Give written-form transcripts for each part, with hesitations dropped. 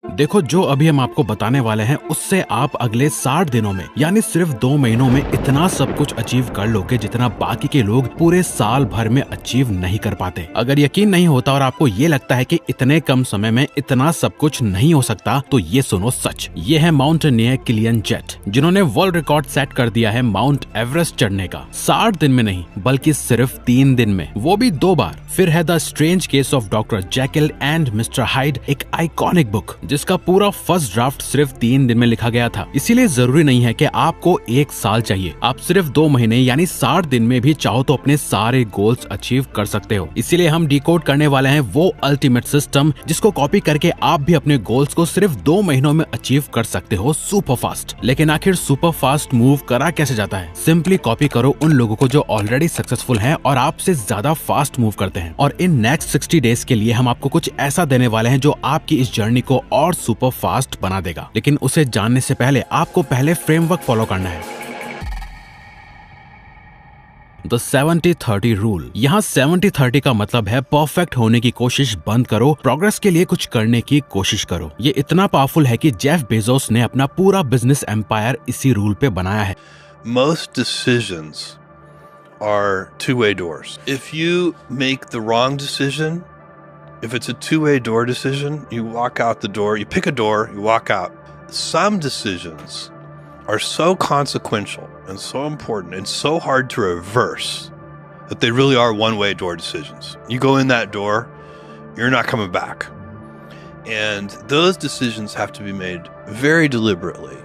देखो, जो अभी हम आपको बताने वाले हैं उससे आप अगले 60 दिनों में यानी सिर्फ 2 महीनों में इतना सब कुछ अचीव कर लोगे जितना बाकी के लोग पूरे साल भर में अचीव नहीं कर पाते। अगर यकीन नहीं होता और आपको ये लगता है कि इतने कम समय में इतना सब कुछ नहीं हो सकता, तो ये सुनो सच। ये है माउंटेनियर किलियन जेट, जिन्होंने वर्ल्ड रिकॉर्ड सेट कर दिया है माउंट एवरेस्ट चढ़ने का 60 दिन में नहीं बल्कि सिर्फ 3 दिन में, वो भी 2 बार। फिर है the strange case of doctor Jekyll and mister hide, एक आइकॉनिक बुक जिसका पूरा फर्स्ट ड्राफ्ट सिर्फ 3 दिन में लिखा गया था। इसीलिए जरूरी नहीं है कि आपको 1 साल चाहिए, आप सिर्फ 2 महीने यानी 60 दिन में भी चाहो तो अपने सारे गोल्स अचीव कर सकते हो। इसीलिए हम डिकोड करने वाले हैं वो अल्टीमेट सिस्टम जिसको कॉपी करके आप भी अपने गोल्स को सिर्फ 2 महीनों में अचीव कर सकते हो सुपर फास्ट। लेकिन आखिर सुपर फास्ट मूव करा कैसे जाता है? सिंपली कॉपी करो उन लोगों को जो ऑलरेडी सक्सेसफुल हैं और आपसे ज्यादा फास्ट मूव करते हैं। और इन नेक्स्ट 60 डेज के लिए हम आपको कुछ ऐसा देने वाले हैं जो आपकी इस जर्नी को और सुपर फास्ट बना देगा। लेकिन उसे जानने से पहले आपको पहले फ्रेमवर्क फॉलो करना है। The 70-30 rule. यहाँ 70-30 का मतलब है परफेक्ट होने की कोशिश बंद करो, प्रोग्रेस के लिए कुछ करने की कोशिश करो। ये इतना पावरफुल है कि जेफ बेजोस ने अपना पूरा बिजनेस एम्पायर इसी रूल पे बनाया है। Most decisions are two-way doors. If you make the wrong decision, if it's a two-way door decision, you walk out the door, you pick a door, you walk out. Some decisions are so consequential and so important and so hard to reverse that they really are one-way door decisions. You go in that door, you're not coming back. And those decisions have to be made very deliberately,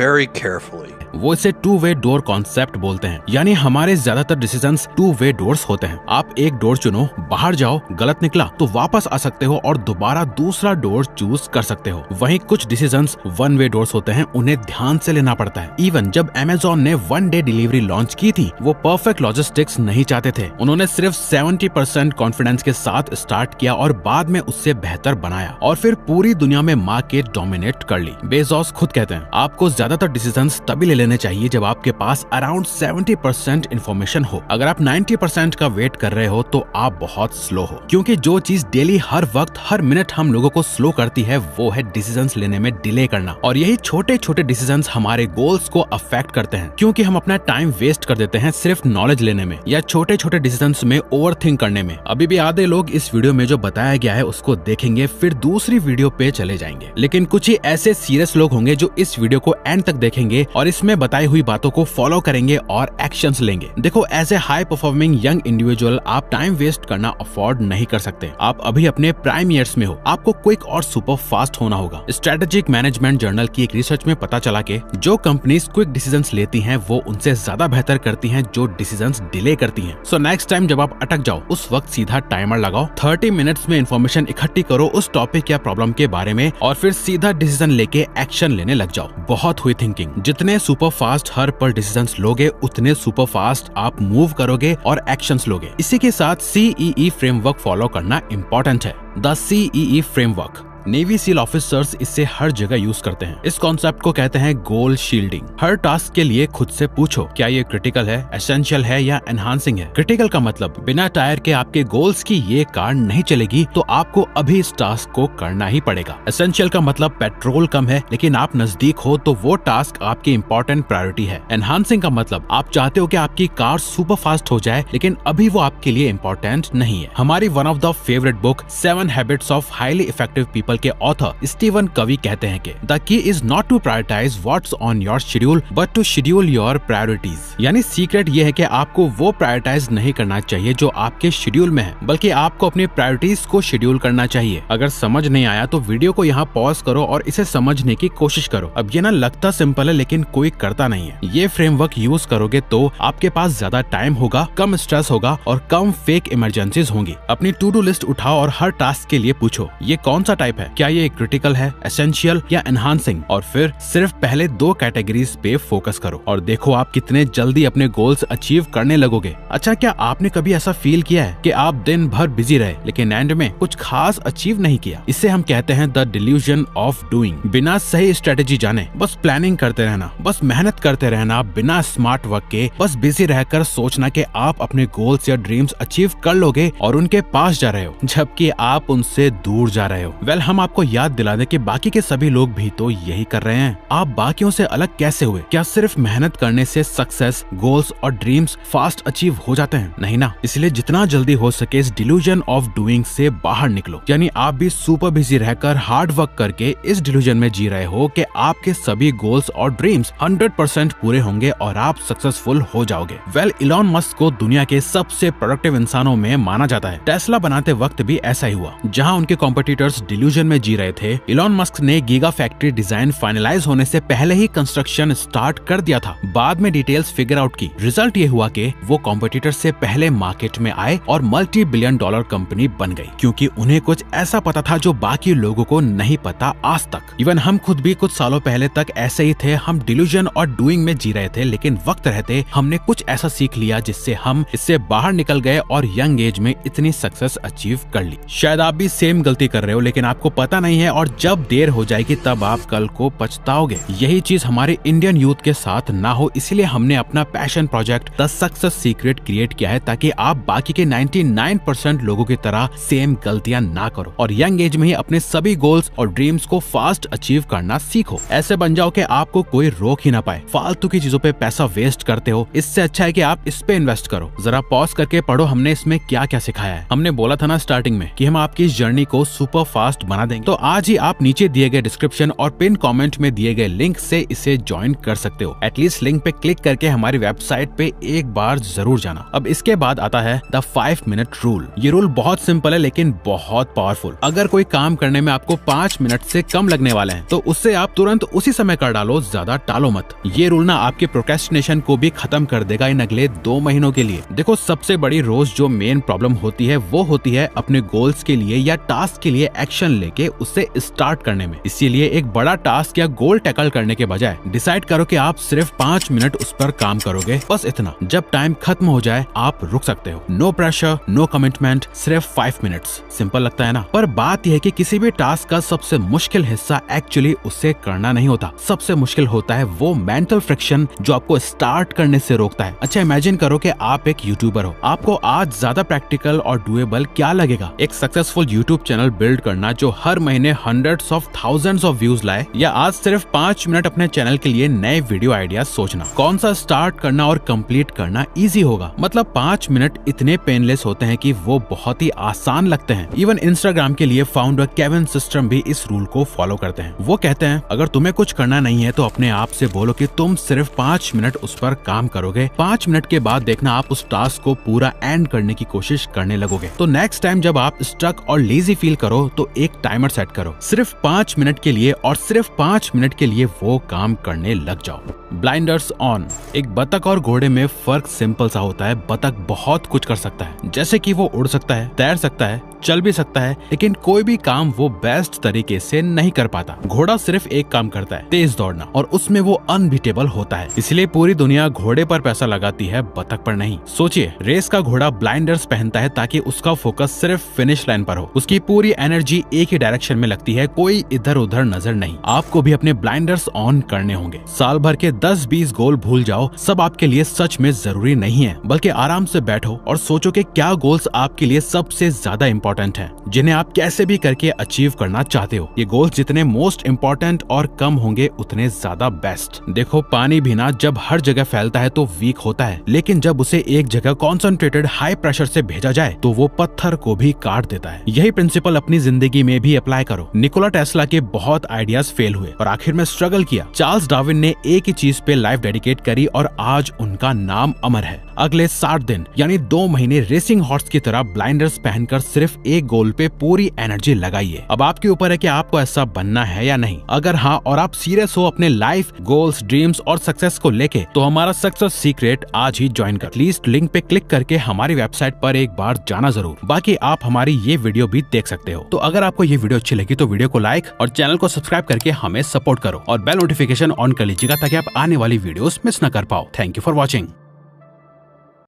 very carefully. वो इसे two way door concept बोलते हैं, यानी हमारे ज्यादातर decisions two way doors होते हैं। आप एक डोर चुनो, बाहर जाओ, गलत निकला तो वापस आ सकते हो और दोबारा दूसरा डोर चूज कर सकते हो। वहीं कुछ डिसीजंस 1-वे डोर्स होते हैं, उन्हें ध्यान से लेना पड़ता है। इवन जब Amazon ने 1 डे डिलीवरी लॉन्च की थी, वो परफेक्ट लॉजिस्टिक्स नहीं चाहते थे। उन्होंने सिर्फ 70% कॉन्फिडेंस के साथ स्टार्ट किया और बाद में उससे बेहतर बनाया और फिर पूरी दुनिया में मार्केट डोमिनेट कर ली। बेजोस खुद कहते हैं, आपको ज्यादातर डिसीजंस तभी लेने चाहिए जब आपके पास अराउंड 70% इंफॉर्मेशन हो। अगर आप 90% का वेट कर रहे हो तो आप बहुत स्लो हो, क्योंकि जो चीज डेली हर वक्त हर मिनट हम लोगों को स्लो करती है वो है डिसीजंस लेने में डिले करना। और यही छोटे छोटे डिसीजंस हमारे गोल्स को अफेक्ट करते हैं, क्योंकि हम अपना टाइम वेस्ट कर देते हैं सिर्फ नॉलेज लेने में या छोटे छोटे डिसीजंस में ओवरथिंक करने में। अभी भी आधे लोग इस वीडियो में जो बताया गया है उसको देखेंगे, फिर दूसरी वीडियो पे चले जाएंगे। लेकिन कुछ ही ऐसे सीरियस लोग होंगे जो इस वीडियो को एंड तक देखेंगे और इसमें बताई हुई बातों को फॉलो करेंगे और एक्शंस लेंगे। देखो, as a high performing young individual आप टाइम वेस्ट करना अफोर्ड नहीं कर सकते। आप अभी अपने प्राइम ईयर्स में हो, आपको क्विक और सुपर फास्ट होना होगा। स्ट्रेटेजिक मैनेजमेंट जर्नल की एक रिसर्च में पता चला कि जो कंपनीज क्विक डिसीजंस लेती हैं वो उनसे ज्यादा बेहतर करती हैं जो डिसीजंस डिले करती हैं। सो नेक्स्ट टाइम जब आप अटक जाओ उस वक्त सीधा टाइमर लगाओ, 30 मिनट्स में इन्फॉर्मेशन इकट्ठी करो उस टॉपिक या प्रॉब्लम के बारे में और फिर सीधा डिसीजन लेके एक्शन लेने लग जाओ। बहुत हुई थिंकिंग। जितने सुपर फास्ट हर पर डिसीजंस लोगे उतने सुपर फास्ट आप मूव करोगे और एक्शंस लोगे। इसी के साथ CEE फ्रेमवर्क फॉलो करना इंपॉर्टेंट है। The CEE framework navy seal officers इससे हर जगह यूज करते हैं। इस कॉन्सेप्ट को कहते हैं गोल शील्डिंग। हर टास्क के लिए खुद से पूछो, क्या ये क्रिटिकल है, एसेंशियल है या एनहांसिंग है। क्रिटिकल का मतलब बिना टायर के आपके गोल्स की ये कार नहीं चलेगी तो आपको अभी इस टास्क को करना ही पड़ेगा। एसेंशियल का मतलब पेट्रोल कम है लेकिन आप नजदीक हो तो वो टास्क आपकी इंपॉर्टेंट प्रायोरिटी है। एनहांसिंग का मतलब आप चाहते हो कि आपकी कार सुपर फास्ट हो जाए लेकिन अभी वो आपके लिए इंपॉर्टेंट नहीं है। हमारी one of the favourite book 7 habits of highly effective people के ऑथर स्टीवन कवी कहते हैं कि the key is not to prioritise what's on your schedule but to schedule your priorities. यानी सीक्रेट ये है कि आपको वो प्रायोरिटाइज नहीं करना चाहिए जो आपके शेड्यूल में है, बल्कि आपको अपनी प्रायोरिटीज को शेड्यूल करना चाहिए। अगर समझ नहीं आया तो वीडियो को यहाँ पॉज करो और इसे समझने की कोशिश करो। अब ये ना लगता सिंपल है लेकिन कोई करता नहीं है। ये फ्रेमवर्क यूज करोगे तो आपके पास ज्यादा टाइम होगा, कम स्ट्रेस होगा और कम फेक इमरजेंसीज होंगी। अपनी टू डू लिस्ट उठाओ और हर टास्क के लिए पूछो, ये कौन सा टाइप है, क्या ये क्रिटिकल है, एसेंशियल या एनहांसिंग, और फिर सिर्फ पहले 2 कैटेगरीज पे फोकस करो और देखो आप कितने जल्दी अपने गोल्स अचीव करने लगोगे। अच्छा, क्या आपने कभी ऐसा फील किया है कि आप दिन भर बिजी रहे लेकिन एंड में कुछ खास अचीव नहीं किया? इसे हम कहते हैं द डिल्यूजन ऑफ डूइंग। बिना सही स्ट्रेटेजी जाने बस प्लानिंग करते रहना, बस मेहनत करते रहना बिना स्मार्ट वर्क के, बस बिजी रहकर सोचना कि आप अपने गोल्स या ड्रीम्स अचीव कर लोगे और उनके पास जा रहे हो जबकि आप उनसे दूर जा रहे हो। वेल, हम आपको याद दिला दें कि बाकी के सभी लोग भी तो यही कर रहे हैं। आप बाकियों से अलग कैसे हुए? क्या सिर्फ मेहनत करने से सक्सेस, गोल्स और ड्रीम्स फास्ट अचीव हो जाते हैं? नहीं ना। इसलिए जितना जल्दी हो सके इस डिल्यूजन ऑफ डूइंग से बाहर निकलो। यानी आप भी सुपर बिजी रहकर हार्ड वर्क करके इस डिल्यूजन में जी रहे हो कि आपके सभी गोल्स और ड्रीम्स 100% पूरे होंगे और आप सक्सेसफुल हो जाओगे। वेल, इलॉन मस्क को दुनिया के सबसे प्रोडक्टिव इंसानों में माना जाता है। टेस्ला बनाते वक्त भी ऐसा ही हुआ। जहां उनके कॉम्पिटिटर्स डिल्यूजन में जी रहे थे, इलॉन मस्क ने गीगा फैक्ट्री डिजाइन फाइनलाइज होने से पहले ही कंस्ट्रक्शन स्टार्ट कर दिया था। बाद में डिटेल्स फिगर आउट की। रिजल्ट ये हुआ कि वो कॉम्पिटिटर से पहले मार्केट में आए और मल्टी बिलियन डॉलर कंपनी बन गई, क्योंकि उन्हें कुछ ऐसा पता था जो बाकी लोगों को नहीं पता आज तक। इवन हम खुद भी कुछ सालों पहले तक ऐसे ही थे। हम डिल्यूजन और डूइंग में जी रहे थे, लेकिन वक्त रहते हमने कुछ ऐसा सीख लिया जिससे हम इससे बाहर निकल गए और यंग एज में इतनी सक्सेस अचीव कर ली। शायद आप भी सेम गलती कर रहे हो, लेकिन आपको पता नहीं है और जब देर हो जाएगी तब आप कल को पछताओगे। यही चीज हमारे इंडियन यूथ के साथ ना हो, इसलिए हमने अपना passion project the success secret create किया है, ताकि आप बाकी के 99% लोगों की तरह सेम गलतियां ना करो और यंग एज में ही अपने सभी गोल्स और ड्रीम्स को फास्ट अचीव करना सीखो। ऐसे बन जाओ कि आपको कोई रोक ही ना पाए। फालतू की चीजों पे पैसा वेस्ट करते हो, इससे अच्छा है कि आप इस पे इन्वेस्ट करो। जरा पॉज करके पढ़ो हमने इसमें क्या क्या सिखाया है। हमने बोला था ना स्टार्टिंग में कि हम आपकी इस जर्नी को सुपर फास्ट बना देंगे। तो आज ही आप नीचे दिए गए डिस्क्रिप्शन और पिन कमेंट में दिए गए लिंक से इसे ज्वाइन कर सकते हो। एटलीस्ट लिंक पे क्लिक करके हमारी वेबसाइट पे एक बार जरूर जाना। अब इसके बाद आता है द 5 मिनट रूल। ये रूल बहुत सिंपल है लेकिन बहुत पावरफुल। अगर कोई काम करने में आपको 5 मिनट से कम लगने वाले हैं तो उससे आप तुरंत उसी समय कर डालो, ज्यादा टालो मत। ये रूल ना आपके प्रोक्रेस्टिनेशन को भी खत्म कर देगा इन अगले 2 महीनों के लिए। देखो, सबसे बड़ी रोज जो मेन प्रॉब्लम होती है वो होती है अपने गोल्स के लिए या टास्क के लिए एक्शन लेके उससे स्टार्ट करने में। इसीलिए एक बड़ा टास्क या गोल टैकल करने के बजाय डिसाइड करो कि आप सिर्फ 5 मिनट उस पर काम करोगे, बस इतना। जब टाइम खत्म हो जाए आप रुक सकते हो। नो प्रेशर, नो कमिटमेंट, सिर्फ 5 मिनट्स। सिंपल लगता है ना? पर बात यह है कि किसी भी टास्क का सबसे मुश्किल हिस्सा एक्चुअली उसे करना नहीं होता। सबसे मुश्किल होता है वो मेंटल फ्रिक्शन जो आपको स्टार्ट करने से रोकता है। अच्छा, इमेजिन करो कि आप एक यूट्यूबर हो। आपको आज ज्यादा प्रैक्टिकल और डुएबल क्या लगेगा? एक सक्सेसफुल यूट्यूब चैनल बिल्ड करना जो हर महीने hundreds of thousands of views लाए, या आज सिर्फ 5 मिनट अपने चैनल के लिए नए वीडियो आइडियाज सोचना? कौन सा स्टार्ट करना और कंप्लीट करना इजी होगा? मतलब 5 मिनट इतने पेनलेस होते हैं कि वो बहुत ही आसान लगते हैं। इवन इंस्टाग्राम के लिए फाउंडर केविन सिस्टम भी इस रूल को फॉलो करते हैं। वो कहते हैं अगर तुम्हें कुछ करना नहीं है तो अपने आप से बोलो कि तुम सिर्फ 5 मिनट उस पर काम करोगे। 5 मिनट के बाद देखना आप उस टास्क को पूरा एंड करने की कोशिश करने लगोगे। तो नेक्स्ट टाइम जब आप स्टक और लेजी फील करो तो एक टाइमर सेट करो, सिर्फ 5 मिनट के लिए, और सिर्फ 5 मिनट के लिए वो काम करने लग जाओ। Blinders on. एक बतख और घोड़े में फर्क सिंपल सा होता है। बतख बहुत कुछ कर सकता है, जैसे कि वो उड़ सकता है, तैर सकता है, चल भी सकता है, लेकिन कोई भी काम वो बेस्ट तरीके से नहीं कर पाता। घोड़ा सिर्फ एक काम करता है, तेज दौड़ना, और उसमें वो अनबीटेबल होता है। इसलिए पूरी दुनिया घोड़े पर पैसा लगाती है, बतख पर नहीं। सोचिए, रेस का घोड़ा ब्लाइंडर्स पहनता है ताकि उसका फोकस सिर्फ फिनिश लाइन पर हो। उसकी पूरी एनर्जी एक ही डायरेक्शन में लगती है, कोई इधर उधर नजर नहीं। आपको भी अपने ब्लाइंडर्स ऑन करने होंगे। साल भर के 10-20 गोल भूल जाओ, सब आपके लिए सच में जरूरी नहीं है। बल्कि आराम से बैठो और सोचो कि क्या गोल्स आपके लिए सबसे ज्यादा इंपॉर्टेंट हैं, जिन्हें आप कैसे भी करके अचीव करना चाहते हो। ये गोल्स जितने मोस्ट इंपॉर्टेंट और कम होंगे उतने ज्यादा बेस्ट। देखो, पानी भी ना जब हर जगह फैलता है तो वीक होता है, लेकिन जब उसे एक जगह कॉन्सेंट्रेटेड हाई प्रेशर से भेजा जाए तो वो पत्थर को भी काट देता है। यही प्रिंसिपल अपनी जिंदगी में भी अप्लाई करो। निकोला टेस्ला के बहुत आइडियाज फेल हुए और आखिर में स्ट्रगल किया। चार्ल्स डार्विन ने एक ही चीज पे लाइफ डेडिकेट करी और आज उनका नाम अमर है। अगले 60 दिन यानी 2 महीने रेसिंग हॉर्स की तरह ब्लाइंडर्स पहनकर सिर्फ एक गोल पे पूरी एनर्जी लगाइए। अब आपके ऊपर है कि आपको ऐसा बनना है या नहीं। अगर हाँ और आप सीरियस हो अपने लाइफ गोल्स, ड्रीम्स और सक्सेस को लेके, तो हमारा सक्सेस सीक्रेट आज ही ज्वाइन कर। एटलीस्ट लिंक पे क्लिक करके हमारी वेबसाइट पर एक बार जाना जरूर। बाकी आप हमारी ये वीडियो भी देख सकते हो। तो अगर आपको ये वीडियो अच्छी लगी तो वीडियो को लाइक और चैनल को सब्सक्राइब करके हमें सपोर्ट करो और बेल नोटिफिकेशन ऑन कर लीजिएगा ताकि आप आने वाली वीडियोस मिस न कर पाओ। Thank you for watching.